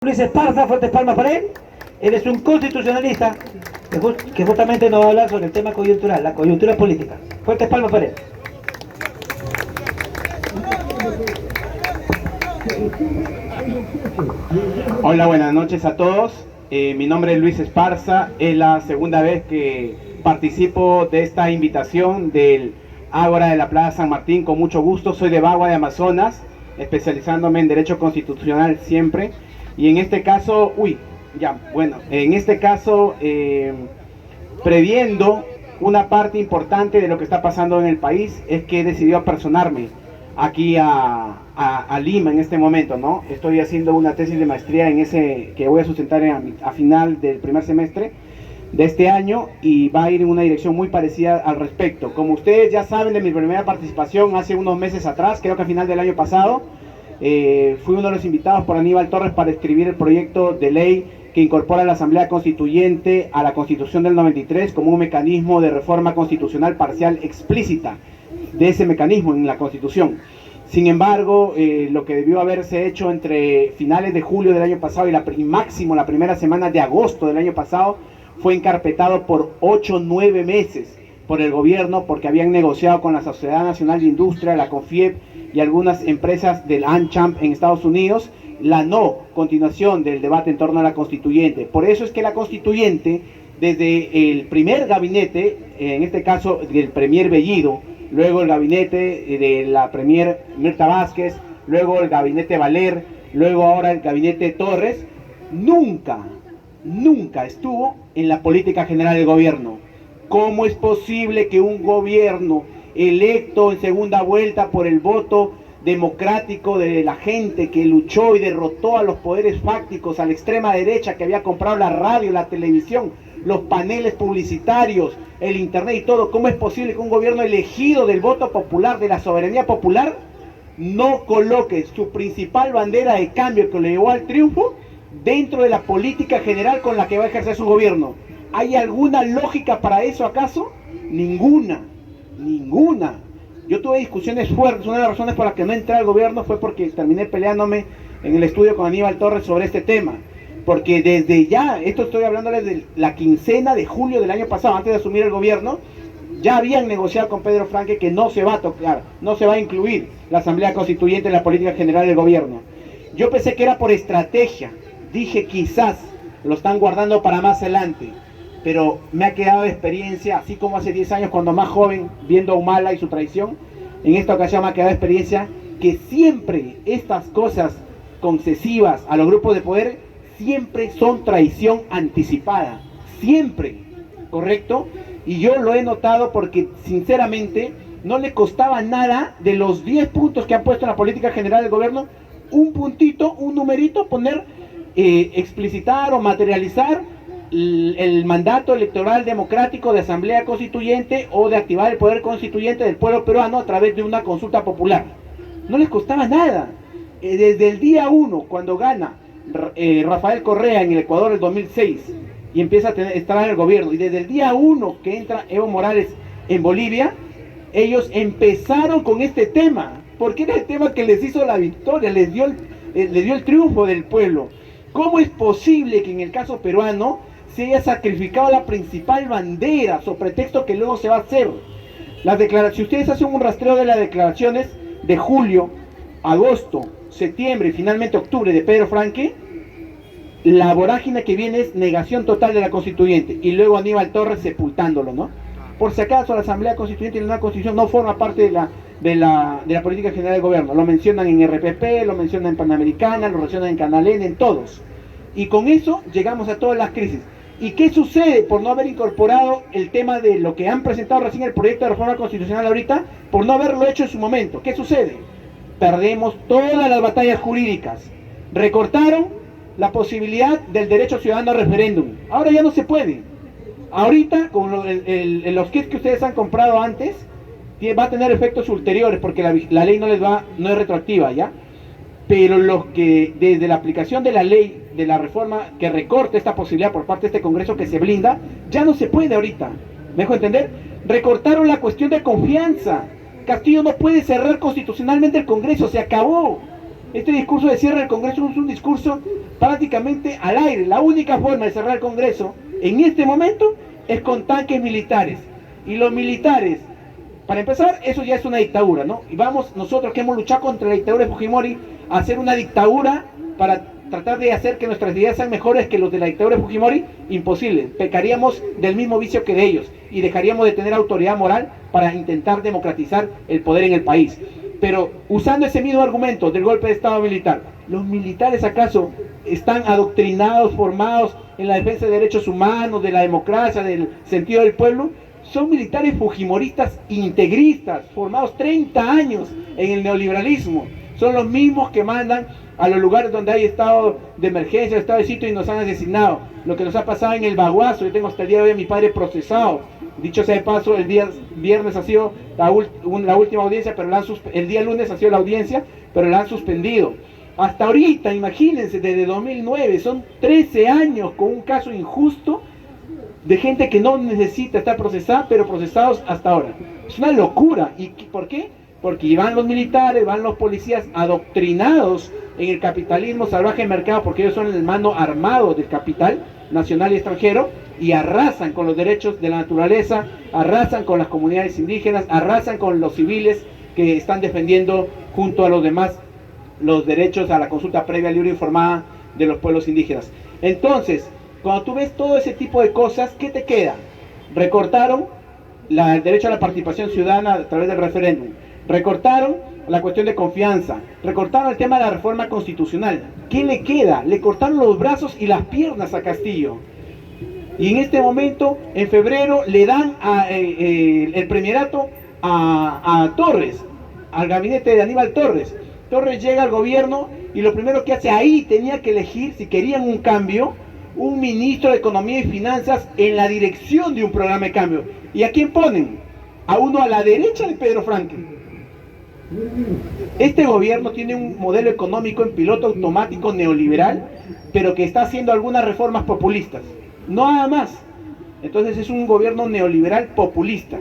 Luis Esparza, fuertes palmas para él. Él es un constitucionalista que justamente nos va a hablar sobre el tema coyuntural, la coyuntura política. Fuertes palmas para él. Hola, buenas noches a todos. Mi nombre es Luis Esparza. Es la segunda vez que participo de esta invitación del Ágora de la Plaza San Martín. Con mucho gusto. Soy de Bagua de Amazonas, especializándome en Derecho Constitucional siempre. Y en este caso, previendo una parte importante de lo que está pasando en el país, es que he decidido apersonarme aquí a Lima en este momento, ¿no? Estoy haciendo una tesis de maestría que voy a sustentar a final del primer semestre de este año, y va a ir en una dirección muy parecida al respecto. Como ustedes ya saben de mi primera participación hace unos meses atrás, creo que a final del año pasado, fui uno de los invitados por Aníbal Torres para escribir el proyecto de ley que incorpora a la Asamblea Constituyente a la Constitución del 93 como un mecanismo de reforma constitucional parcial explícita de ese mecanismo en la Constitución. Sin embargo, lo que debió haberse hecho entre finales de julio del año pasado y máximo la primera semana de agosto del año pasado fue encarpetado por 8 o 9 meses por el gobierno, porque habían negociado con la Sociedad Nacional de Industria, la CONFIEP y algunas empresas del AmCham en Estados Unidos, la no continuación del debate en torno a la constituyente. Por eso es que la constituyente, desde el primer gabinete, en este caso del premier Bellido, luego el gabinete de la premier Mirta Vázquez, luego el gabinete Valer, luego ahora el gabinete Torres, nunca estuvo en la política general del gobierno. ¿Cómo es posible que un gobierno electo en segunda vuelta por el voto democrático de la gente que luchó y derrotó a los poderes fácticos, a la extrema derecha que había comprado la radio, la televisión, los paneles publicitarios, el internet y todo, cómo es posible que un gobierno elegido del voto popular, de la soberanía popular, no coloque su principal bandera de cambio que le llevó al triunfo dentro de la política general con la que va a ejercer su gobierno? ¿Hay alguna lógica para eso acaso? Ninguna. Yo tuve discusiones fuertes. Una de las razones por las que no entré al gobierno fue porque terminé peleándome en el estudio con Aníbal Torres sobre este tema. Porque desde ya, esto estoy hablando desde la quincena de julio del año pasado, antes de asumir el gobierno, ya habían negociado con Pedro Franque que no se va a tocar, no se va a incluir la Asamblea Constituyente en la política general del gobierno. Yo pensé que era por estrategia. Dije, quizás lo están guardando para más adelante. Pero me ha quedado de experiencia, así como hace 10 años cuando más joven, viendo a Humala y su traición, en esta ocasión me ha quedado de experiencia que siempre estas cosas concesivas a los grupos de poder, siempre son traición anticipada, siempre, ¿correcto? Y yo lo he notado porque sinceramente no le costaba nada de los 10 puntos que han puesto en la política general del gobierno, un puntito, un numerito, poner, explicitar o materializar el mandato electoral democrático de Asamblea Constituyente o de activar el poder constituyente del pueblo peruano a través de una consulta popular. No les costaba nada. Desde el día 1, cuando gana Rafael Correa en el Ecuador el 2006 y empieza a estar en el gobierno, y desde el día 1 que entra Evo Morales en Bolivia, ellos empezaron con este tema, porque era el tema que les hizo la victoria, les dio el triunfo del pueblo. ¿Cómo es posible que en el caso peruano se haya sacrificado la principal bandera, sobre pretexto que luego se va a hacer? Si ustedes hacen un rastreo de las declaraciones de julio, agosto, septiembre y finalmente octubre de Pedro Franque, la vorágine que viene es negación total de la constituyente, y luego Aníbal Torres sepultándolo, ¿no? Por si acaso la Asamblea Constituyente y la nueva Constitución no forma parte de la política general del gobierno. Lo mencionan en RPP, lo mencionan en Panamericana, lo mencionan en Canal N, en todos. Y con eso llegamos a todas las crisis. ¿Y qué sucede por no haber incorporado el tema de lo que han presentado recién el proyecto de reforma constitucional ahorita, por no haberlo hecho en su momento? ¿Qué sucede? Perdemos todas las batallas jurídicas. Recortaron la posibilidad del derecho ciudadano a referéndum. Ahora ya no se puede. Ahorita, con los kits que ustedes han comprado antes, va a tener efectos ulteriores, porque la ley no es retroactiva, ¿ya? Pero los que desde la aplicación de la ley, de la reforma que recorte esta posibilidad por parte de este Congreso que se blinda, ya no se puede ahorita. ¿Me dejo entender? Recortaron la cuestión de confianza. Castillo no puede cerrar constitucionalmente el Congreso, se acabó. Este discurso de cierre del Congreso es un discurso prácticamente al aire. La única forma de cerrar el Congreso en este momento es con tanques militares. Y los militares, para empezar, eso ya es una dictadura, ¿no? Y vamos nosotros que hemos luchado contra la dictadura de Fujimori a hacer una dictadura para tratar de hacer que nuestras ideas sean mejores que los de la dictadura de Fujimori, imposible. Pecaríamos del mismo vicio que de ellos y dejaríamos de tener autoridad moral para intentar democratizar el poder en el país. Pero usando ese mismo argumento del golpe de Estado militar, ¿los militares acaso están adoctrinados, formados en la defensa de derechos humanos, de la democracia, del sentido del pueblo? Son militares fujimoristas integristas, formados 30 años en el neoliberalismo. Son los mismos que mandan a los lugares donde hay estado de emergencia, estado de sitio y nos han asesinado. Lo que nos ha pasado en el Baguazo, yo tengo hasta el día de hoy a mi padre procesado. Dicho sea de paso, el día viernes ha sido la última audiencia, pero el día lunes ha sido la audiencia, pero la han suspendido. Hasta ahorita, imagínense, desde 2009, son 13 años con un caso injusto de gente que no necesita estar procesada, pero procesados hasta ahora. Es una locura. ¿Y por qué? Porque van los militares, van los policías adoctrinados en el capitalismo salvaje mercado, porque ellos son el mano armado del capital nacional y extranjero, y arrasan con los derechos de la naturaleza, arrasan con las comunidades indígenas, arrasan con los civiles que están defendiendo junto a los demás los derechos a la consulta previa, libre e informada de los pueblos indígenas. Entonces, cuando tú ves todo ese tipo de cosas, ¿qué te queda? Recortaron el derecho a la participación ciudadana a través del referéndum, recortaron la cuestión de confianza, recortaron el tema de la reforma constitucional. ¿Qué le queda? Le cortaron los brazos y las piernas a Castillo. Y en este momento, en febrero, le dan el premierato a Torres, al gabinete de Aníbal Torres. Torres llega al gobierno y lo primero que hace ahí, tenía que elegir, si querían un cambio, un ministro de Economía y Finanzas en la dirección de un programa de cambio. ¿Y a quién ponen? A uno a la derecha de Pedro Franklin. Este gobierno tiene un modelo económico en piloto automático neoliberal, pero que está haciendo algunas reformas populistas. No nada más. Entonces es un gobierno neoliberal populista.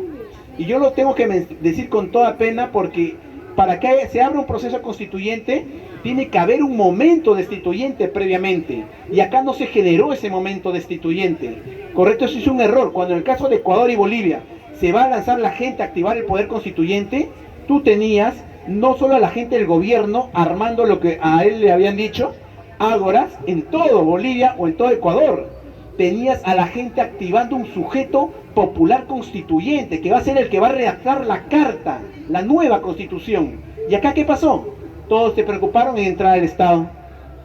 Y yo lo tengo que decir con toda pena, porque para que se abra un proceso constituyente tiene que haber un momento destituyente previamente, y acá no se generó ese momento destituyente. Correcto, eso es un error. Cuando en el caso de Ecuador y Bolivia se va a lanzar la gente a activar el poder constituyente, tú tenías no solo a la gente del gobierno armando lo que a él le habían dicho, ágoras en todo Bolivia o en todo Ecuador. Tenías a la gente activando un sujeto popular constituyente, que va a ser el que va a redactar la carta, la nueva constitución. ¿Y acá qué pasó? Todos se preocuparon en entrar al Estado,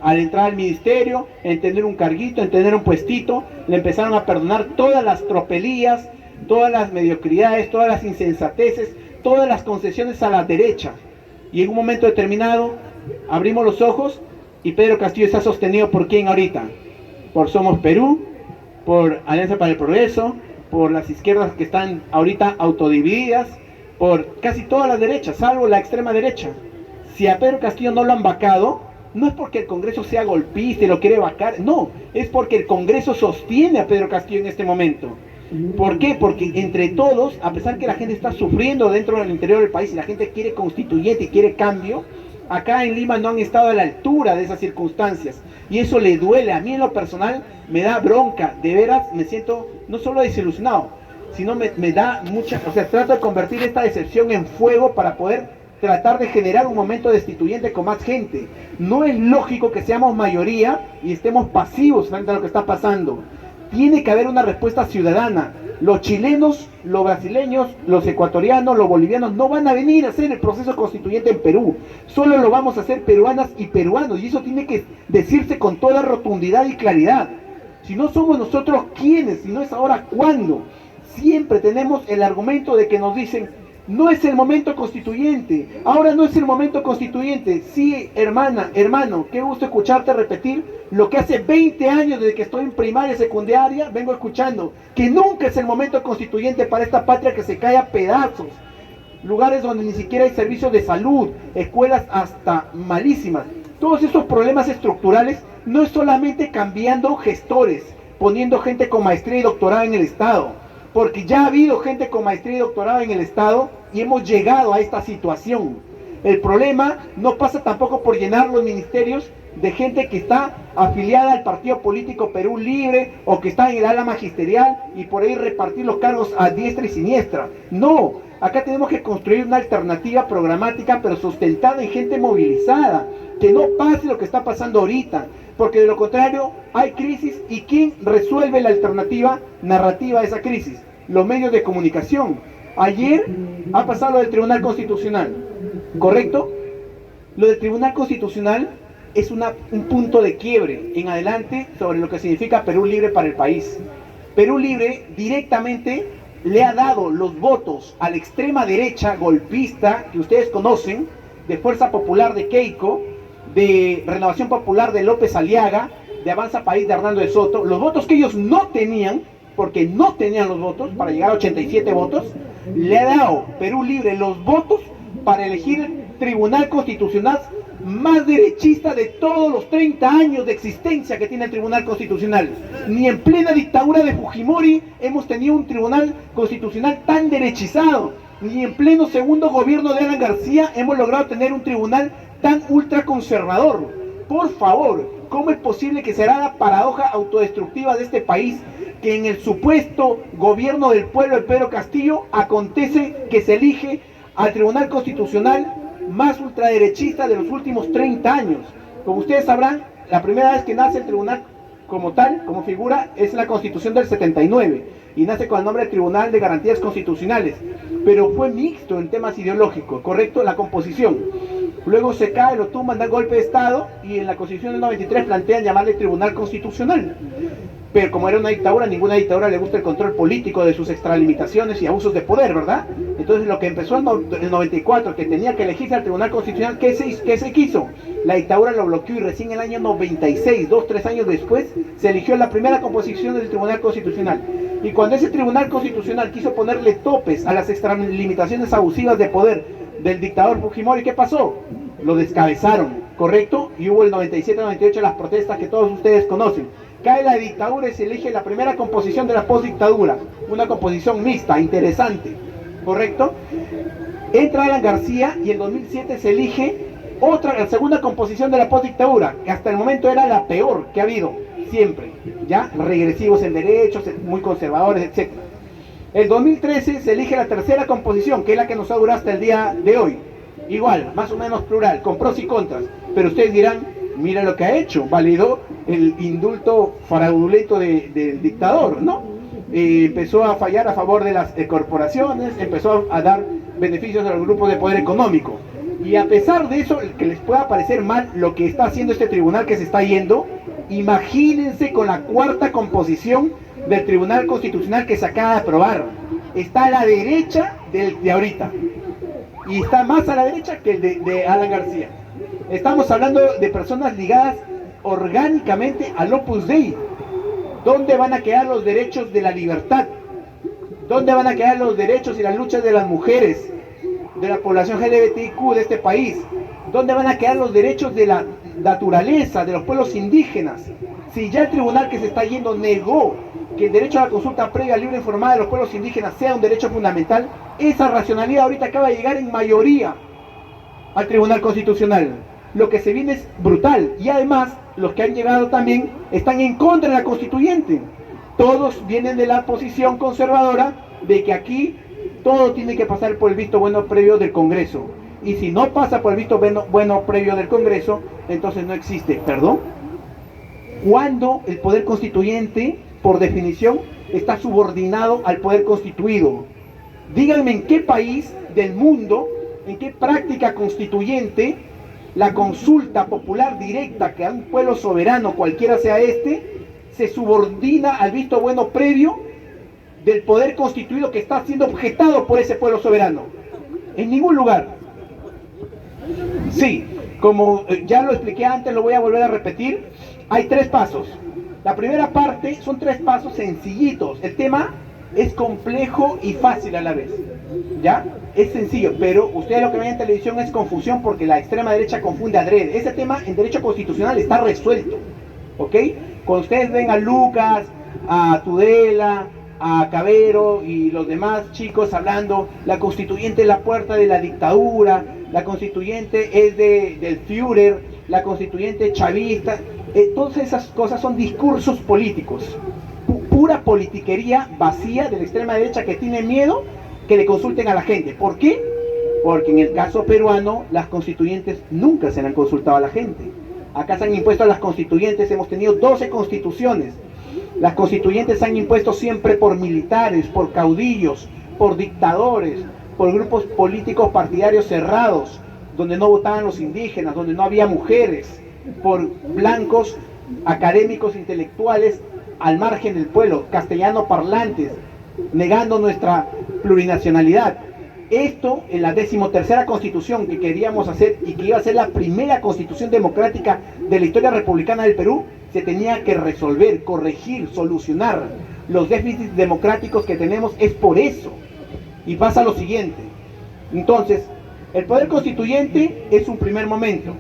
al entrar al ministerio, en tener un carguito, en tener un puestito. Le empezaron a perdonar todas las tropelías, todas las mediocridades, todas las insensateces, todas las concesiones a la derecha. Y en un momento determinado abrimos los ojos y Pedro Castillo está sostenido por ¿quién ahorita? Por Somos Perú, por Alianza para el Progreso, por las izquierdas que están ahorita autodivididas, por casi todas las derechas, salvo la extrema derecha. Si a Pedro Castillo no lo han vacado, no es porque el Congreso sea golpista y lo quiere vacar, no, es porque el Congreso sostiene a Pedro Castillo en este momento. ¿Por qué? Porque entre todos, a pesar que la gente está sufriendo dentro del interior del país y la gente quiere constituyente y quiere cambio, acá en Lima no han estado a la altura de esas circunstancias, y eso le duele. A mí en lo personal me da bronca, de veras me siento no solo desilusionado, sino me da mucha, o sea, trato de convertir esta decepción en fuego para poder tratar de generar un momento destituyente con más gente. No es lógico que seamos mayoría y estemos pasivos frente a lo que está pasando. Tiene que haber una respuesta ciudadana. Los chilenos, los brasileños, los ecuatorianos, los bolivianos no van a venir a hacer el proceso constituyente en Perú. Solo lo vamos a hacer peruanas y peruanos, y eso tiene que decirse con toda rotundidad y claridad. Si no somos nosotros, ¿quiénes? Si no es ahora, ¿cuándo? Siempre tenemos el argumento de que nos dicen: no es el momento constituyente, ahora no es el momento constituyente. Sí, hermana, hermano, qué gusto escucharte repetir lo que hace 20 años desde que estoy en primaria y secundaria vengo escuchando, que nunca es el momento constituyente para esta patria que se cae a pedazos. Lugares donde ni siquiera hay servicios de salud, escuelas hasta malísimas. Todos esos problemas estructurales no es solamente cambiando gestores, poniendo gente con maestría y doctorado en el Estado, porque ya ha habido gente con maestría y doctorado en el Estado y hemos llegado a esta situación. El problema no pasa tampoco por llenar los ministerios de gente que está afiliada al partido político Perú Libre o que está en el ala magisterial y por ahí repartir los cargos a diestra y siniestra. No, acá tenemos que construir una alternativa programática pero sustentada en gente movilizada, que no pase lo que está pasando ahorita, porque de lo contrario hay crisis. ¿Y quién resuelve la alternativa narrativa a esa crisis? Los medios de comunicación. Ayer ha pasado lo del Tribunal Constitucional, ¿correcto? Lo del Tribunal Constitucional es un punto de quiebre en adelante sobre lo que significa Perú Libre para el país. Perú Libre directamente le ha dado los votos a la extrema derecha golpista que ustedes conocen, de Fuerza Popular de Keiko, de Renovación Popular de López Aliaga, de Avanza País de Hernando de Soto, los votos que ellos no tenían, porque no tenían los votos para llegar a 87 votos, le ha dado Perú Libre los votos para elegir el Tribunal Constitucional más derechista de todos los 30 años de existencia que tiene el Tribunal Constitucional. Ni en plena dictadura de Fujimori hemos tenido un Tribunal Constitucional tan derechizado, ni en pleno segundo gobierno de Alan García hemos logrado tener un tribunal tan ultraconservador. Por favor, ¿cómo es posible que será la paradoja autodestructiva de este país que en el supuesto gobierno del pueblo de Pedro Castillo acontece que se elige al Tribunal Constitucional más ultraderechista de los últimos 30 años? Como ustedes sabrán, la primera vez que nace el tribunal como tal, como figura, es la Constitución del 79 y nace con el nombre de Tribunal de Garantías Constitucionales, pero fue mixto en temas ideológicos, ¿correcto? La composición. Luego se cae, lo tumban, dan golpe de Estado y en la Constitución del 93 plantean llamarle Tribunal Constitucional. Pero como era una dictadura, ninguna dictadura le gusta el control político de sus extralimitaciones y abusos de poder, ¿verdad? Entonces lo que empezó en el 94, que tenía que elegirse al Tribunal Constitucional, ¿qué se quiso? La dictadura lo bloqueó y recién en el año 96, 2-3 años después, se eligió la primera composición del Tribunal Constitucional. Y cuando ese Tribunal Constitucional quiso ponerle topes a las extralimitaciones abusivas de poder del dictador Fujimori, ¿qué pasó? Lo descabezaron, ¿correcto? Y hubo el 97-98 las protestas que todos ustedes conocen. Cae la dictadura y se elige la primera composición de la postdictadura, una composición mixta, interesante, ¿correcto? Entra Alan García y en 2007 se elige la segunda composición de la postdictadura, que hasta el momento era la peor que ha habido, siempre, ya regresivos en derechos, muy conservadores, etc. En 2013 se elige la tercera composición, que es la que nos ha durado hasta el día de hoy, igual, más o menos plural, con pros y contras, pero ustedes dirán, mira lo que ha hecho, validó el indulto fraudulento del dictador, ¿no? Empezó a fallar a favor de las corporaciones, empezó a dar beneficios a los grupos de poder económico. Y a pesar de eso, que les pueda parecer mal lo que está haciendo este tribunal que se está yendo, imagínense con la cuarta composición del Tribunal Constitucional que se acaba de aprobar. Está a la derecha de ahorita, y está más a la derecha que el de Alan García. Estamos hablando de personas ligadas orgánicamente al Opus Dei. ¿Dónde van a quedar los derechos de la libertad? ¿Dónde van a quedar los derechos y las luchas de las mujeres, de la población LGBTIQ de este país? ¿Dónde van a quedar los derechos de la naturaleza, de los pueblos indígenas? Si ya el tribunal que se está yendo negó que el derecho a la consulta previa, libre e informada de los pueblos indígenas sea un derecho fundamental, esa racionalidad ahorita acaba de llegar en mayoría al Tribunal Constitucional. Lo que se viene es brutal, y además los que han llegado también están en contra de la constituyente. Todos vienen de la posición conservadora de que aquí todo tiene que pasar por el visto bueno previo del Congreso, y si no pasa por el visto bueno previo del Congreso, entonces no existe. ¿Perdón? Cuando el poder constituyente, por definición, está subordinado al poder constituido. Díganme en qué país del mundo, en qué práctica constituyente, la consulta popular directa que a un pueblo soberano, cualquiera sea este, se subordina al visto bueno previo del poder constituido que está siendo objetado por ese pueblo soberano. En ningún lugar. Sí, como ya lo expliqué antes, lo voy a volver a repetir. Hay 3 pasos. La primera parte son 3 pasos sencillitos. El tema es complejo y fácil a la vez, ¿ya? Es sencillo, pero ustedes lo que ven en televisión es confusión porque la extrema derecha confunde adrede. Ese tema en derecho constitucional está resuelto, ¿ok? Cuando ustedes ven a Lucas, a Tudela, a Cabero y los demás chicos hablando, la constituyente es la puerta de la dictadura, la constituyente es del Führer, la constituyente chavista, todas esas cosas son discursos políticos, pura politiquería vacía de la extrema derecha que tiene miedo que le consulten a la gente. ¿Por qué? Porque en el caso peruano las constituyentes nunca se le han consultado a la gente. Acá se han impuesto a las constituyentes, hemos tenido 12 constituciones. Las constituyentes se han impuesto siempre por militares, por caudillos, por dictadores, por grupos políticos partidarios cerrados, donde no votaban los indígenas, donde no había mujeres, por blancos académicos intelectuales al margen del pueblo, castellano parlantes, negando nuestra plurinacionalidad. Esto en la 13ª constitución que queríamos hacer y que iba a ser la primera constitución democrática de la historia republicana del Perú, se tenía que resolver, corregir, solucionar los déficits democráticos que tenemos. Es por eso. Y pasa lo siguiente. Entonces, el poder constituyente es un primer momento.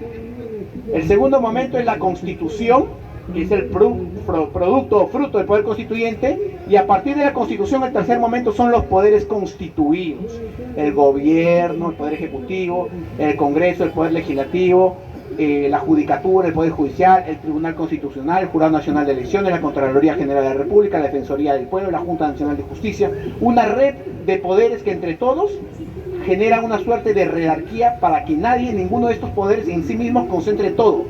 El segundo momento es la constitución, que es el producto o fruto del poder constituyente, y a partir de la constitución el tercer momento son los poderes constituidos: el gobierno, el poder ejecutivo, el congreso, el poder legislativo, la judicatura, el poder judicial, el tribunal constitucional, el jurado nacional de elecciones, la Contraloría General de la República, la Defensoría del Pueblo, la Junta Nacional de Justicia, una red de poderes que entre todos generan una suerte de jerarquía para que nadie, ninguno de estos poderes en sí mismos concentre todo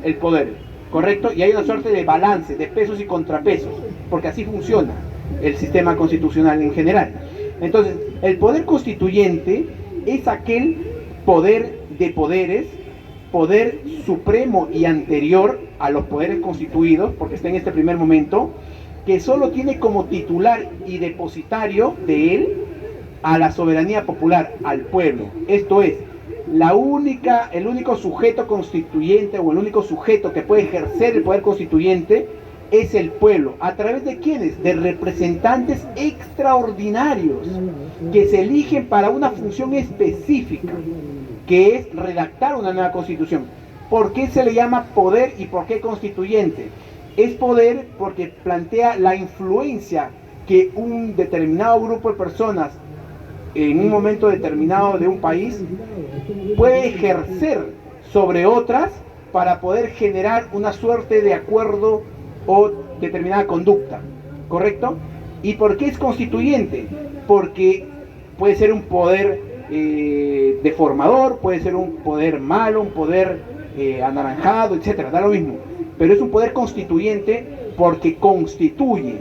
el poder. ¿Correcto? Y hay una suerte de balance, de pesos y contrapesos, porque así funciona el sistema constitucional en general. Entonces, el poder constituyente es aquel poder de poderes, poder supremo y anterior a los poderes constituidos, porque está en este primer momento, que solo tiene como titular y depositario de él a la soberanía popular, al pueblo. Esto es, el único sujeto constituyente o el único sujeto que puede ejercer el poder constituyente es el pueblo. ¿A través de quiénes? De representantes extraordinarios que se eligen para una función específica, que es redactar una nueva constitución. ¿Por qué se le llama poder y por qué constituyente? Es poder porque plantea la influencia que un determinado grupo de personas en un momento determinado de un país puede ejercer sobre otras para poder generar una suerte de acuerdo o determinada conducta, ¿correcto? ¿Y por qué es constituyente? Porque puede ser un poder deformador, puede ser un poder malo, un poder anaranjado, etcétera, da lo mismo, pero es un poder constituyente porque constituye,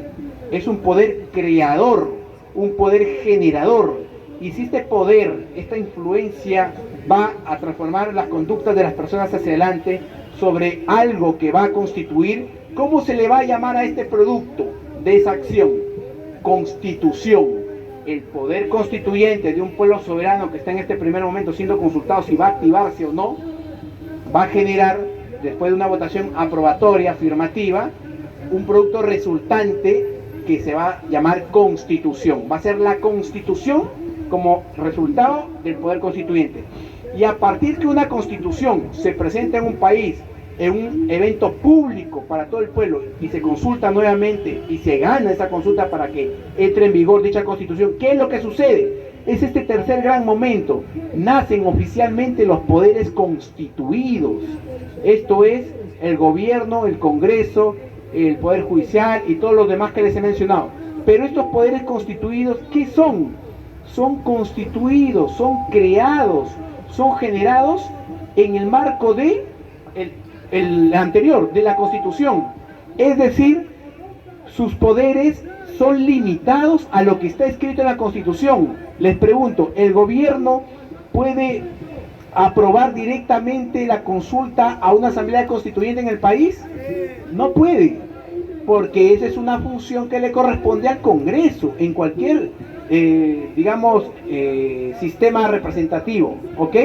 es un poder creador, un poder generador. Y si este poder, esta influencia va a transformar las conductas de las personas hacia adelante sobre algo que va a constituir, ¿cómo se le va a llamar a este producto de esa acción? Constitución. El poder constituyente de un pueblo soberano que está en este primer momento siendo consultado si va a activarse o no, va a generar, después de una votación aprobatoria, afirmativa, un producto resultante que se va a llamar constitución. Va a ser la constitución como resultado del poder constituyente. Y a partir que una constitución se presenta en un país, en un evento público para todo el pueblo, y se consulta nuevamente y se gana esa consulta para que entre en vigor dicha constitución, ¿qué es lo que sucede? Es este tercer gran momento. Nacen oficialmente los poderes constituidos. Esto es el gobierno, el Congreso, el Poder Judicial y todos los demás que les he mencionado. Pero estos poderes constituidos, ¿qué son? Son constituidos, son creados, son generados en el marco de el anterior, de la Constitución. Es decir, sus poderes son limitados a lo que está escrito en la Constitución. Les pregunto, ¿el gobierno puede aprobar directamente la consulta a una asamblea constituyente en el país? No puede, porque esa es una función que le corresponde al Congreso en cualquier sistema representativo, ¿ok?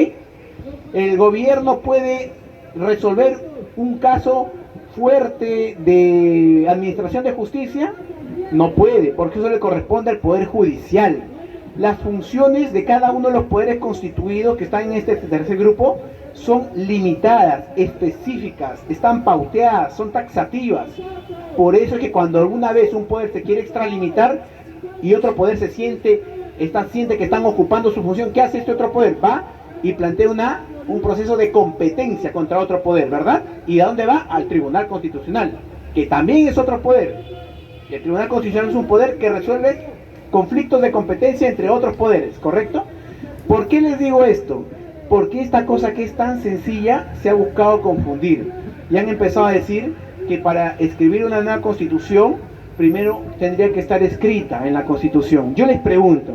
El gobierno puede resolver un caso fuerte de administración de justicia, no puede, porque eso le corresponde al Poder Judicial. Las funciones de cada uno de los poderes constituidos que están en este tercer grupo son limitadas, específicas, están pauteadas, son taxativas. Por eso es que cuando alguna vez un poder se quiere extralimitar y otro poder siente que están ocupando su función, ¿qué hace este otro poder? Va y plantea una un proceso de competencia contra otro poder, ¿verdad? ¿Y a dónde va? Al Tribunal Constitucional, que también es otro poder. Y el Tribunal Constitucional es un poder que resuelve conflictos de competencia entre otros poderes, ¿correcto? ¿Por qué les digo esto? Porque esta cosa que es tan sencilla se ha buscado confundir. Y han empezado a decir que para escribir una nueva constitución, primero tendría que estar escrita en la constitución. Yo les pregunto,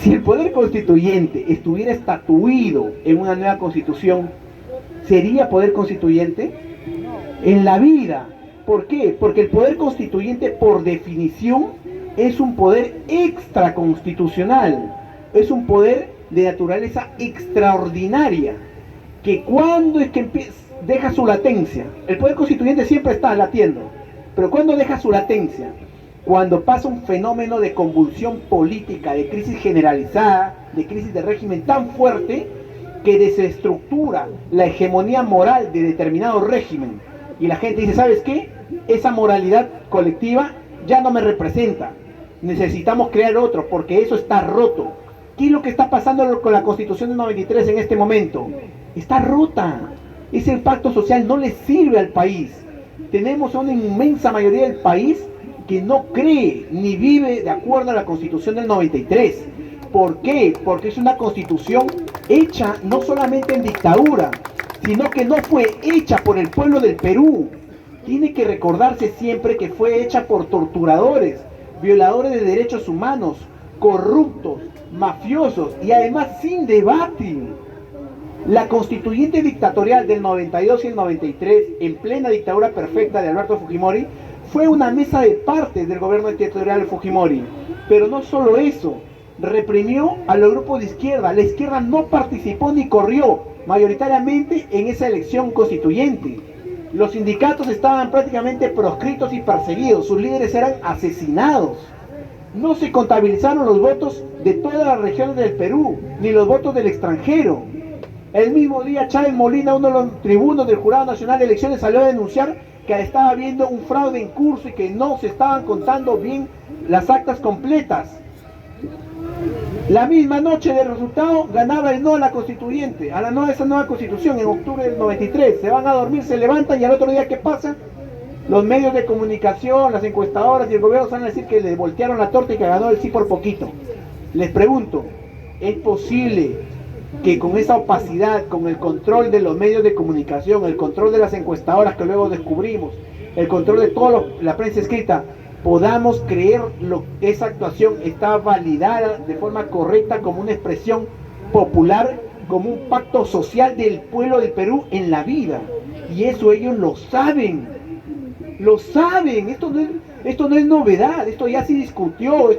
si el poder constituyente estuviera estatuido en una nueva constitución, ¿sería poder constituyente? En la vida. ¿Por qué? Porque el poder constituyente, por definición, es un poder extraconstitucional. Es un poder de naturaleza extraordinaria. Que cuando es que deja su latencia. El poder constituyente siempre está latiendo. Pero ¿cuándo deja su latencia? Cuando pasa un fenómeno de convulsión política, de crisis generalizada, de crisis de régimen tan fuerte que desestructura la hegemonía moral de determinado régimen. Y la gente dice, ¿sabes qué? Esa moralidad colectiva ya no me representa. Necesitamos crear otro porque eso está roto. ¿Qué es lo que está pasando con la Constitución del 93 en este momento? Está rota. Ese pacto social no le sirve al país. Tenemos a una inmensa mayoría del país que no cree ni vive de acuerdo a la Constitución del 93. ¿Por qué? Porque es una constitución hecha no solamente en dictadura, sino que no fue hecha por el pueblo del Perú. Tiene que recordarse siempre que fue hecha por torturadores, violadores de derechos humanos, corruptos, mafiosos y además sin debate. La constituyente dictatorial del 92 y el 93, en plena dictadura perfecta de Alberto Fujimori, fue una mesa de partes del gobierno dictatorial de Fujimori. Pero no solo eso, reprimió a los grupos de izquierda. La izquierda no participó ni corrió mayoritariamente en esa elección constituyente. Los sindicatos estaban prácticamente proscritos y perseguidos, sus líderes eran asesinados. No se contabilizaron los votos de todas las regiones del Perú, ni los votos del extranjero. El mismo día Chávez Molina, uno de los tribunos del Jurado Nacional de Elecciones, salió a denunciar que estaba habiendo un fraude en curso y que no se estaban contando bien las actas completas. La misma noche del resultado ganaba el no a la constituyente, a esa nueva constitución en octubre del 93. Se van a dormir, se levantan y al otro día ¿qué pasa? Los medios de comunicación, las encuestadoras y el gobierno van a decir que le voltearon la torta y que ganó el sí por poquito. Les pregunto, ¿es posible que con esa opacidad, con el control de los medios de comunicación, el control de las encuestadoras que luego descubrimos, el control de toda la prensa escrita, podamos creer que esa actuación está validada de forma correcta como una expresión popular, como un pacto social del pueblo del Perú en la vida? Y eso ellos lo saben, esto no es novedad, esto ya se discutió,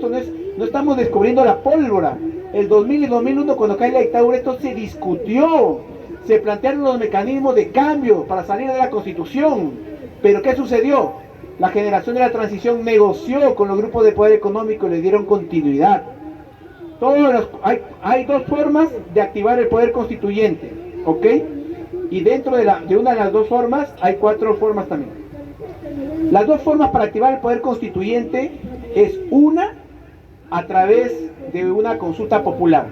no estamos descubriendo la pólvora. El 2000 y 2001, cuando cae la dictadura, esto se discutió, se plantearon los mecanismos de cambio para salir de la Constitución. Pero ¿qué sucedió? La generación de la transición negoció con los grupos de poder económico y le dieron continuidad. Hay dos formas de activar el poder constituyente, ¿ok? Y dentro de una de las dos formas hay 4 formas también. Las 2 formas para activar el poder constituyente es una, a través de una consulta popular,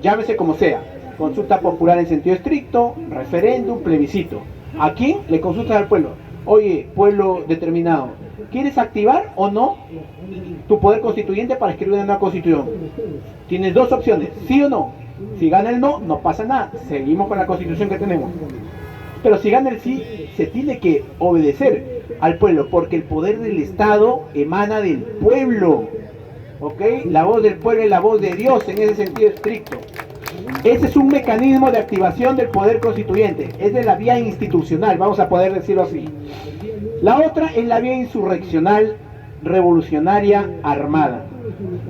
llámese como sea, consulta popular en sentido estricto, referéndum, plebiscito. ¿A quién? Le consultas al pueblo. Oye, pueblo determinado, ¿quieres activar o no tu poder constituyente para escribir una nueva constitución? Tienes 2 opciones, sí o no. Si gana el no, no pasa nada, seguimos con la constitución que tenemos. Pero si gana el sí, se tiene que obedecer al pueblo, porque el poder del Estado emana del pueblo. ¿Ok? La voz del pueblo es la voz de Dios en ese sentido estricto. Ese es un mecanismo de activación del poder constituyente. Es de la vía institucional, vamos a poder decirlo así. La otra es la vía insurreccional, revolucionaria, armada.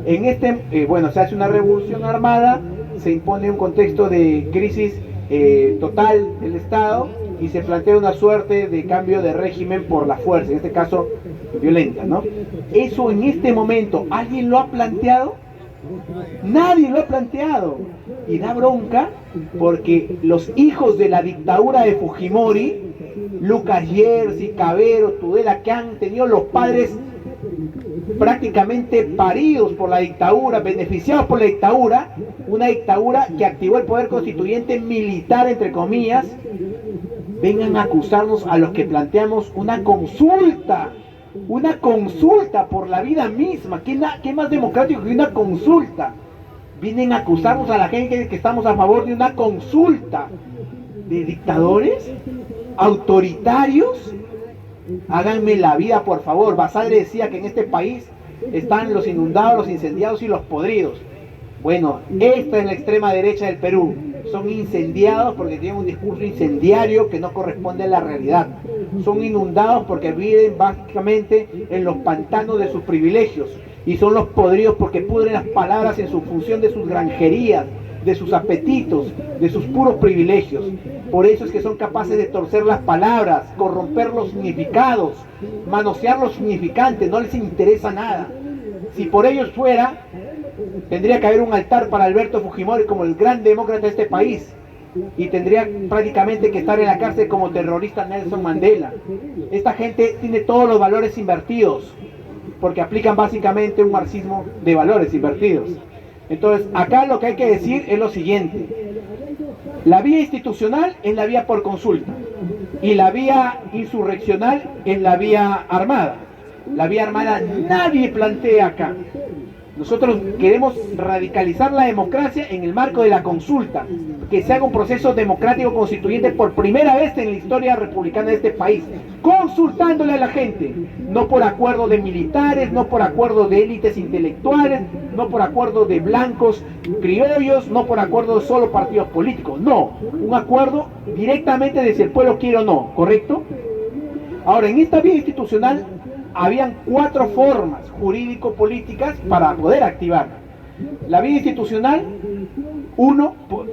En se hace una revolución armada, se impone un contexto de crisis total del Estado y se plantea una suerte de cambio de régimen por la fuerza, en este caso violenta, ¿no? Eso en este momento, ¿alguien lo ha planteado? Nadie lo ha planteado. Y da bronca porque los hijos de la dictadura de Fujimori, Lucas Yersi, Cabero, Tudela, que han tenido los padres prácticamente paridos por la dictadura, beneficiados por la dictadura, una dictadura que activó el poder constituyente militar, entre comillas, vengan a acusarnos a los que planteamos una consulta por la vida misma. ¿Qué más democrático que una consulta? Vienen a acusarnos a la gente de que estamos a favor de una consulta. ¿De dictadores? ¿Autoritarios? Háganme la vida, por favor. Basadre decía que en este país están los inundados, los incendiados y los podridos. Bueno, esta es la extrema derecha del Perú. Son incendiados porque tienen un discurso incendiario que no corresponde a la realidad. Son inundados porque viven básicamente en los pantanos de sus privilegios. Y son los podridos porque pudren las palabras en su función de sus granjerías, de sus apetitos, de sus puros privilegios. Por eso es que son capaces de torcer las palabras, corromper los significados, manosear los significantes, no les interesa nada. Si por ellos fuera, tendría que haber un altar para Alberto Fujimori como el gran demócrata de este país, y tendría prácticamente que estar en la cárcel como terrorista Nelson Mandela. Esta gente tiene todos los valores invertidos, porque aplican básicamente un marxismo de valores invertidos. Entonces, acá lo que hay que decir es lo siguiente: la vía institucional es la vía por consulta, y la vía insurreccional es la vía armada. La vía armada nadie plantea acá. Nosotros queremos radicalizar la democracia en el marco de la consulta, que se haga un proceso democrático constituyente por primera vez en la historia republicana de este país, consultándole a la gente, no por acuerdo de militares, no por acuerdo de élites intelectuales, no por acuerdo de blancos criollos, no por acuerdo de solo partidos políticos, no, un acuerdo directamente de si el pueblo quiere o no, ¿correcto? Ahora, en esta vía institucional habían 4 formas jurídico-políticas para poder activarla. La vía institucional,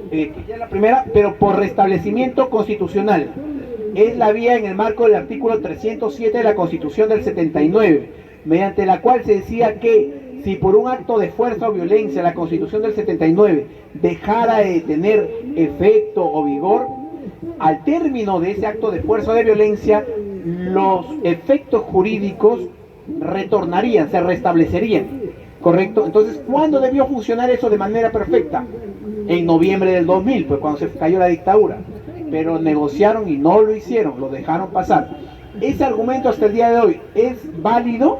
que ya es la primera, pero por restablecimiento constitucional. Es la vía en el marco del artículo 307 de la Constitución del 79, mediante la cual se decía que si por un acto de fuerza o violencia la Constitución del 79 dejara de tener efecto o vigor, al término de ese acto de fuerza o de violencia, los efectos jurídicos retornarían, se restablecerían, ¿correcto? Entonces, ¿cuándo debió funcionar eso de manera perfecta? En noviembre del 2000, pues cuando se cayó la dictadura. Pero negociaron y no lo hicieron, lo dejaron pasar. Ese argumento hasta el día de hoy es válido,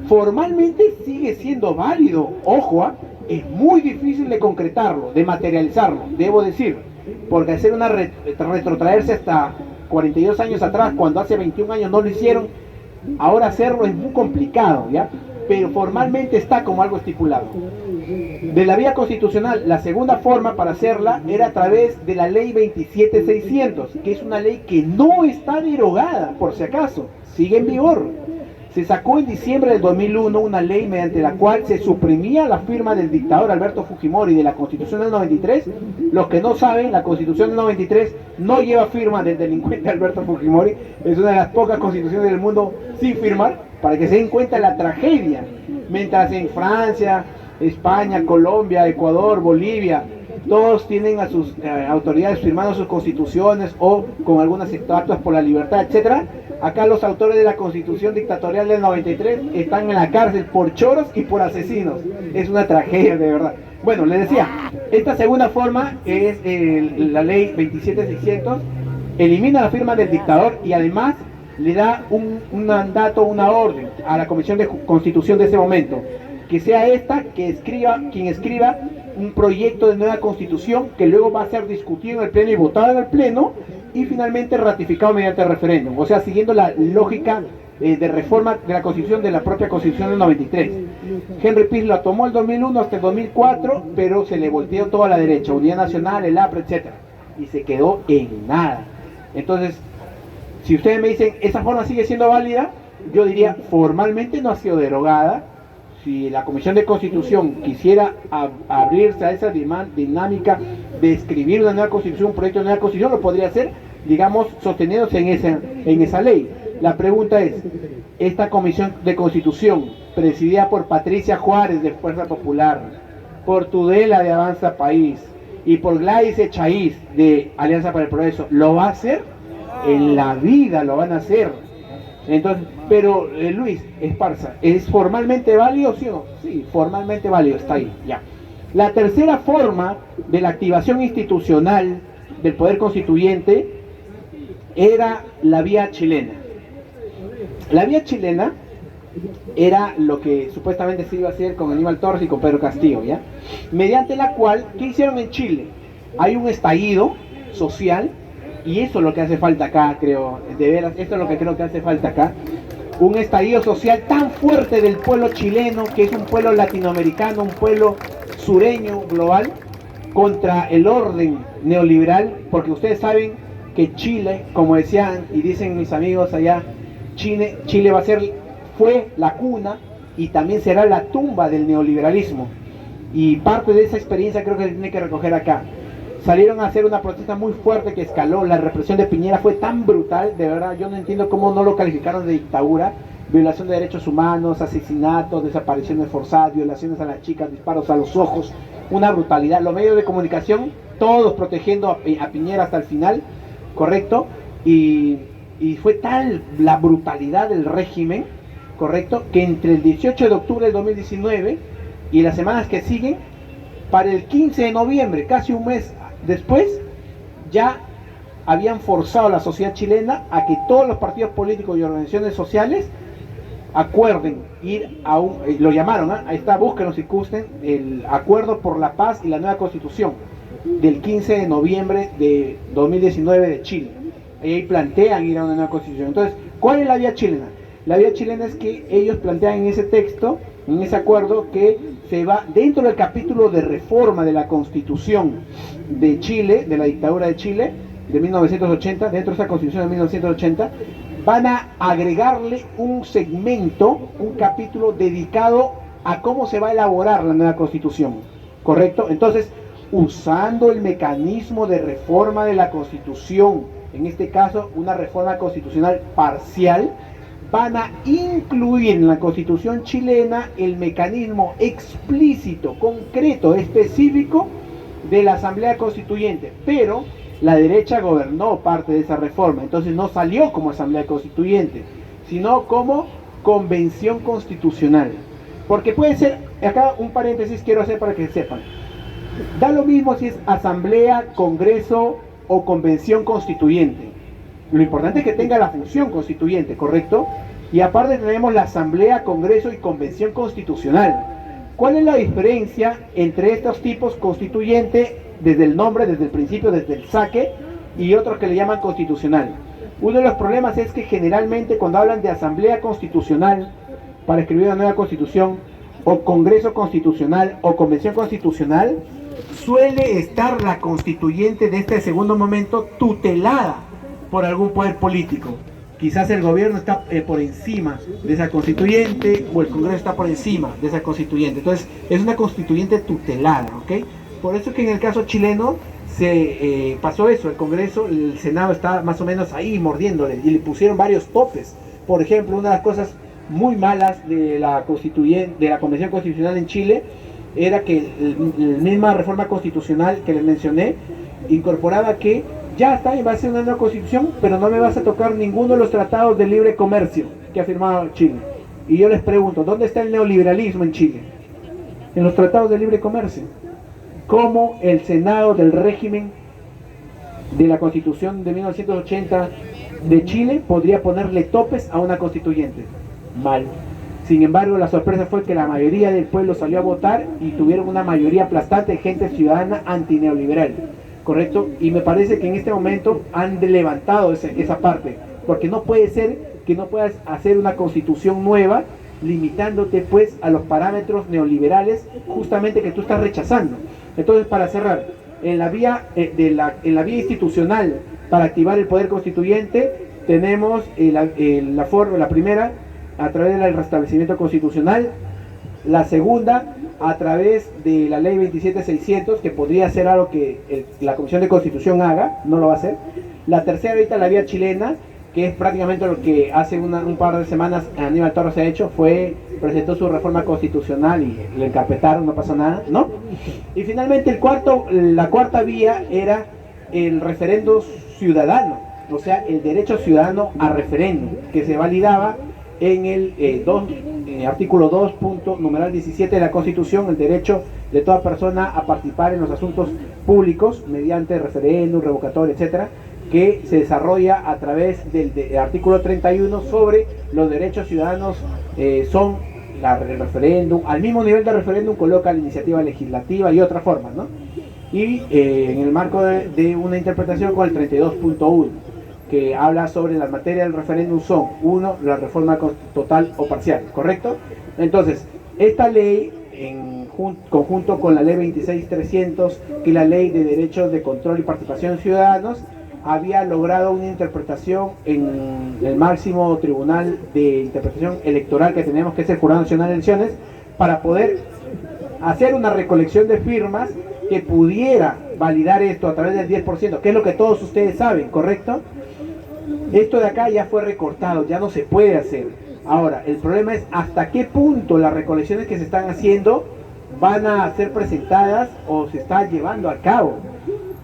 formalmente sigue siendo válido, ojo, es muy difícil de concretarlo, de materializarlo, debo decir, porque hacer retrotraerse hasta 42 años atrás, cuando hace 21 años no lo hicieron, ahora hacerlo es muy complicado, ¿ya? Pero formalmente está como algo estipulado. De la vía constitucional, la segunda forma para hacerla era a través de la ley 27600, que es una ley que no está derogada, por si acaso, sigue en vigor. Se sacó en diciembre del 2001 una ley mediante la cual se suprimía la firma del dictador Alberto Fujimori de la Constitución del 93. Los que no saben, la Constitución del 93 no lleva firma del delincuente Alberto Fujimori. Es una de las pocas constituciones del mundo sin firmar, para que se den cuenta de la tragedia. Mientras en Francia, España, Colombia, Ecuador, Bolivia, todos tienen a sus autoridades firmando sus constituciones o con algunas actas por la libertad, etcétera. Acá los autores de la Constitución dictatorial del 93 están en la cárcel por choros y por asesinos. Es una tragedia, de verdad. Bueno, les decía, esta segunda forma es la ley 27600, elimina la firma del dictador y además le da un mandato, una orden a la Comisión de Constitución de ese momento, que sea esta quien escriba un proyecto de nueva constitución que luego va a ser discutido en el pleno y votado en el pleno y finalmente ratificado mediante referéndum, o sea, siguiendo la lógica de reforma de la constitución de la propia constitución del 93. Henry Piz la tomó el 2001 hasta el 2004, pero se le volteó toda la derecha, Unidad Nacional, el APRA, etcétera, y se quedó en nada. Entonces, si ustedes me dicen, ¿esa forma sigue siendo válida? Yo diría, formalmente no ha sido derogada. Si la Comisión de Constitución quisiera abrirse a esa dinámica de escribir una nueva constitución, un proyecto de nueva constitución, lo podría hacer, digamos, sosteniéndose en esa ley. La pregunta es, esta Comisión de Constitución, presidida por Patricia Juárez de Fuerza Popular, por Tudela de Avanza País y por Gladys Echaíz de Alianza para el Progreso, ¿lo va a hacer? En la vida lo van a hacer. Entonces, pero Luis Esparza, ¿es formalmente válido, sí o no? Sí, formalmente válido, está ahí, ya. La tercera forma de la activación institucional del poder constituyente era la vía chilena. La vía chilena era lo que supuestamente se iba a hacer con Aníbal Torres y con Pedro Castillo, ¿ya? Mediante la cual, ¿qué hicieron en Chile? Hay un estallido social, y eso es lo que hace falta acá, creo, de veras, esto es lo que creo que hace falta acá. Un estallido social tan fuerte del pueblo chileno, que es un pueblo latinoamericano, un pueblo sureño, global, contra el orden neoliberal, porque ustedes saben que Chile, como decían y dicen mis amigos allá, Chile fue la cuna y también será la tumba del neoliberalismo. Y parte de esa experiencia creo que se tiene que recoger acá. Salieron a hacer una protesta muy fuerte que escaló. La represión de Piñera fue tan brutal, de verdad, yo no entiendo cómo no lo calificaron de dictadura. Violación de derechos humanos, asesinatos, desapariciones forzadas, violaciones a las chicas, disparos a los ojos, una brutalidad. Los medios de comunicación, todos protegiendo a Piñera hasta el final, correcto, y fue tal la brutalidad del régimen, correcto, que entre el 18 de octubre del 2019 y las semanas que siguen, para el 15 de noviembre, casi un mes después, ya habían forzado a la sociedad chilena a que todos los partidos políticos y organizaciones sociales acuerden ir a un, lo llamaron, ahí está, búsquenlo si gusten, el Acuerdo por la Paz y la Nueva Constitución del 15 de noviembre de 2019 de Chile. Ahí plantean ir a una nueva constitución. Entonces, ¿cuál es la vía chilena? La vía chilena es que ellos plantean en ese texto, en ese acuerdo, que se va dentro del capítulo de reforma de la Constitución de Chile, de la dictadura de Chile, de 1980, dentro de esa Constitución de 1980, van a agregarle un segmento, un capítulo dedicado a cómo se va a elaborar la nueva Constitución, ¿correcto? Entonces, usando el mecanismo de reforma de la Constitución, en este caso una reforma constitucional parcial, van a incluir en la Constitución chilena el mecanismo explícito, concreto, específico de la Asamblea Constituyente, pero la derecha gobernó parte de esa reforma, entonces no salió como Asamblea Constituyente, sino como Convención Constitucional. Porque puede ser, acá un paréntesis quiero hacer para que sepan, da lo mismo si es Asamblea, Congreso o Convención Constituyente. Lo importante es que tenga la función constituyente, ¿correcto? Y aparte tenemos la Asamblea, Congreso y Convención Constitucional. ¿Cuál es la diferencia entre estos tipos constituyente, desde el nombre, desde el principio, desde el saque, y otros que le llaman constitucional? Uno de los problemas es que generalmente cuando hablan de Asamblea Constitucional para escribir una nueva Constitución, o Congreso Constitucional o Convención Constitucional, suele estar la constituyente de este segundo momento tutelada por algún poder político. Quizás el gobierno está por encima de esa constituyente, o el Congreso está por encima de esa constituyente. Entonces es una constituyente tutelada, ¿ok? Por eso que en el caso chileno se pasó eso, el Congreso, el Senado está más o menos ahí mordiéndole, y le pusieron varios topes. Por ejemplo, una de las cosas muy malas de la Convención Constitucional en Chile era que la misma reforma constitucional que les mencioné incorporaba que ya está, va a ser una nueva constitución, pero no me vas a tocar ninguno de los tratados de libre comercio que ha firmado Chile. Y yo les pregunto, ¿dónde está el neoliberalismo en Chile? En los tratados de libre comercio. ¿Cómo el Senado del régimen de la Constitución de 1980 de Chile podría ponerle topes a una constituyente? Mal. Sin embargo, la sorpresa fue que la mayoría del pueblo salió a votar y tuvieron una mayoría aplastante de gente ciudadana antineoliberal, ¿correcto? Y me parece que en este momento han levantado esa parte, porque no puede ser que no puedas hacer una constitución nueva limitándote pues a los parámetros neoliberales justamente que tú estás rechazando. Entonces, para cerrar, en la vía institucional para activar el poder constituyente tenemos la primera a través del restablecimiento constitucional, la segunda a través de la ley 27600, que podría ser algo que la Comisión de Constitución haga, no lo va a hacer. La tercera ahorita la vía chilena, que es prácticamente lo que hace un par de semanas Aníbal Torres ha hecho, presentó su reforma constitucional y le encarpetaron, no pasa nada, ¿no? Y finalmente la cuarta vía era el referendo ciudadano, o sea, el derecho ciudadano a referéndum, que se validaba en el artículo 2, numeral 17 de la Constitución, el derecho de toda persona a participar en los asuntos públicos mediante referéndum, revocatorio, etcétera, que se desarrolla a través del artículo 31 sobre los derechos ciudadanos, son el referéndum, al mismo nivel de referéndum coloca la iniciativa legislativa y otras formas, ¿no? Y en el marco de una interpretación con el 32.1, que habla sobre las materias del referéndum son, uno, la reforma total o parcial, ¿correcto? Entonces, esta ley, en conjunto con la ley 26.300, que es la ley de derechos de control y participación ciudadanos, había logrado una interpretación en el máximo tribunal de interpretación electoral que tenemos, que es el Jurado Nacional de Elecciones, para poder hacer una recolección de firmas que pudiera validar esto a través del 10%, que es lo que todos ustedes saben, ¿correcto? Esto de acá ya fue recortado, ya no se puede hacer. Ahora, el problema es hasta qué punto las recolecciones que se están haciendo van a ser presentadas o se está llevando a cabo.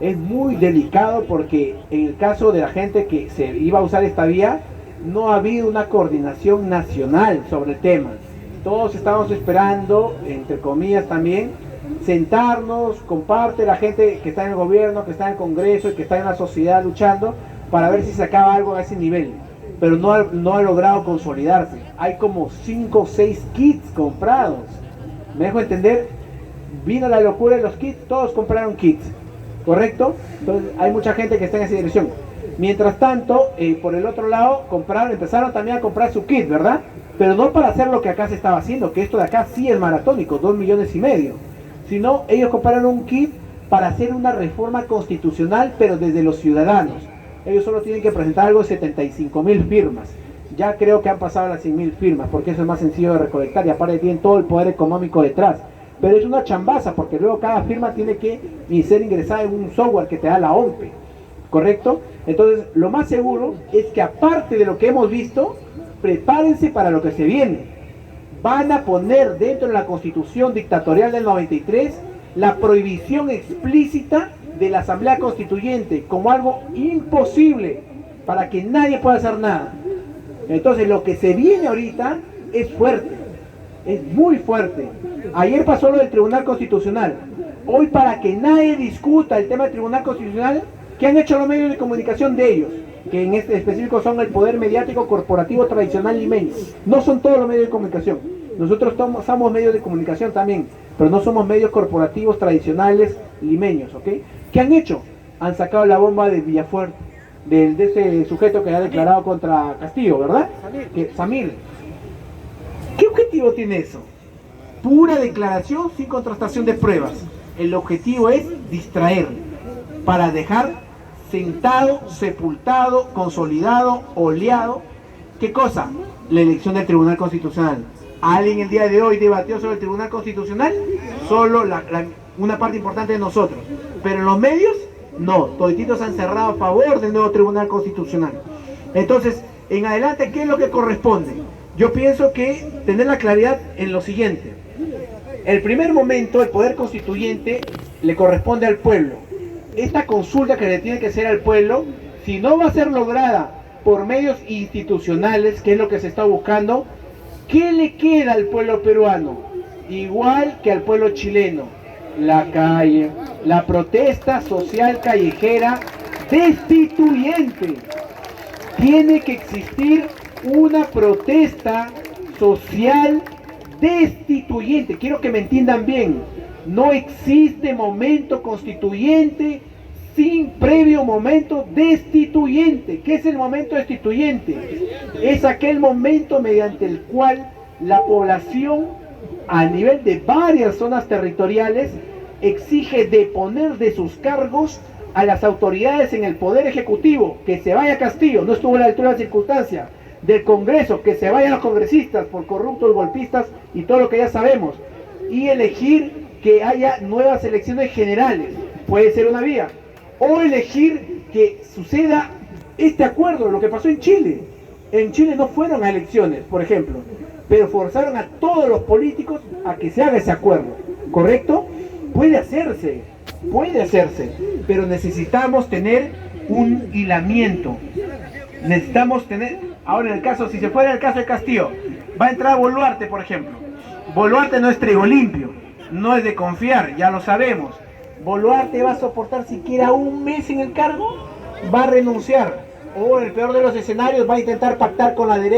Es muy delicado porque en el caso de la gente que se iba a usar esta vía, no ha habido una coordinación nacional sobre el tema. Todos estamos esperando, entre comillas también, sentarnos con parte de la gente que está en el gobierno, que está en el Congreso y que está en la sociedad luchando para ver si se acaba algo a ese nivel. Pero no ha logrado consolidarse. Hay como 5 o 6 kits comprados. ¿Me dejo entender? Vino la locura de los kits, todos compraron kits. ¿Correcto? Entonces hay mucha gente que está en esa dirección. Mientras tanto, por el otro lado, empezaron también a comprar su kit, ¿verdad? Pero no para hacer lo que acá se estaba haciendo, que esto de acá sí es maratónico, 2,5 millones, sino ellos compraron un kit para hacer una reforma constitucional, pero desde los ciudadanos. Ellos solo tienen que presentar algo de 75,000 firmas. Ya creo que han pasado las 100,000 firmas, porque eso es más sencillo de recolectar y aparte tienen todo el poder económico detrás. Pero es una chambaza, porque luego cada firma tiene que ser ingresada en un software que te da la OMPE, ¿correcto? Entonces, lo más seguro es que aparte de lo que hemos visto, prepárense para lo que se viene. Van a poner dentro de la Constitución dictatorial del 93 la prohibición explícita de la Asamblea Constituyente como algo imposible para que nadie pueda hacer nada. Entonces, lo que se viene ahorita es fuerte, es muy fuerte. Ayer pasó lo del Tribunal Constitucional. Hoy, para que nadie discuta el tema del Tribunal Constitucional, ¿qué han hecho los medios de comunicación de ellos? Que en este específico son el poder mediático corporativo tradicional limeño. No son todos los medios de comunicación. Nosotros somos medios de comunicación también, pero no somos medios corporativos tradicionales limeños, ¿ok? ¿Qué han hecho? Han sacado la bomba de Villafuerte, de ese sujeto que ha declarado contra Castillo, ¿verdad? Samir. ¿Qué objetivo tiene eso? Pura declaración sin contrastación de pruebas. El objetivo es distraer, para dejar sentado, sepultado, consolidado, oleado. ¿Qué cosa? La elección del Tribunal Constitucional. ¿Alguien el día de hoy debatió sobre el Tribunal Constitucional? Solo una parte importante de nosotros. Pero en los medios, no. Todititos han cerrado a favor del nuevo Tribunal Constitucional. Entonces, en adelante, ¿qué es lo que corresponde? Yo pienso que tener la claridad en lo siguiente. El primer momento, el poder constituyente le corresponde al pueblo. Esta consulta que le tiene que hacer al pueblo, si no va a ser lograda por medios institucionales, que es lo que se está buscando, ¿qué le queda al pueblo peruano? Igual que al pueblo chileno, la calle, la protesta social callejera destituyente. Tiene que existir una protesta social destituyente. Quiero que me entiendan bien. No existe momento constituyente sin previo momento destituyente. ¿Qué es el momento destituyente? Es aquel momento mediante el cual la población, a nivel de varias zonas territoriales, exige deponer de sus cargos a las autoridades en el Poder Ejecutivo. Que se vaya Castillo, no estuvo a la altura de la circunstancia. Del Congreso, que se vayan los congresistas por corruptos, golpistas y todo lo que ya sabemos. Y elegir que haya nuevas elecciones generales, puede ser una vía, o elegir que suceda este acuerdo, lo que pasó en Chile. En Chile no fueron a elecciones, por ejemplo, pero forzaron a todos los políticos a que se haga ese acuerdo, ¿correcto? Puede hacerse, pero necesitamos tener un hilamiento, necesitamos tener Ahora, en el caso, si se fuera el caso de Castillo, va a entrar Boluarte, por ejemplo. Boluarte no es trigo limpio, no es de confiar, ya lo sabemos. Boluarte va a soportar siquiera un mes en el cargo, va a renunciar, o en el peor de los escenarios va a intentar pactar con la derecha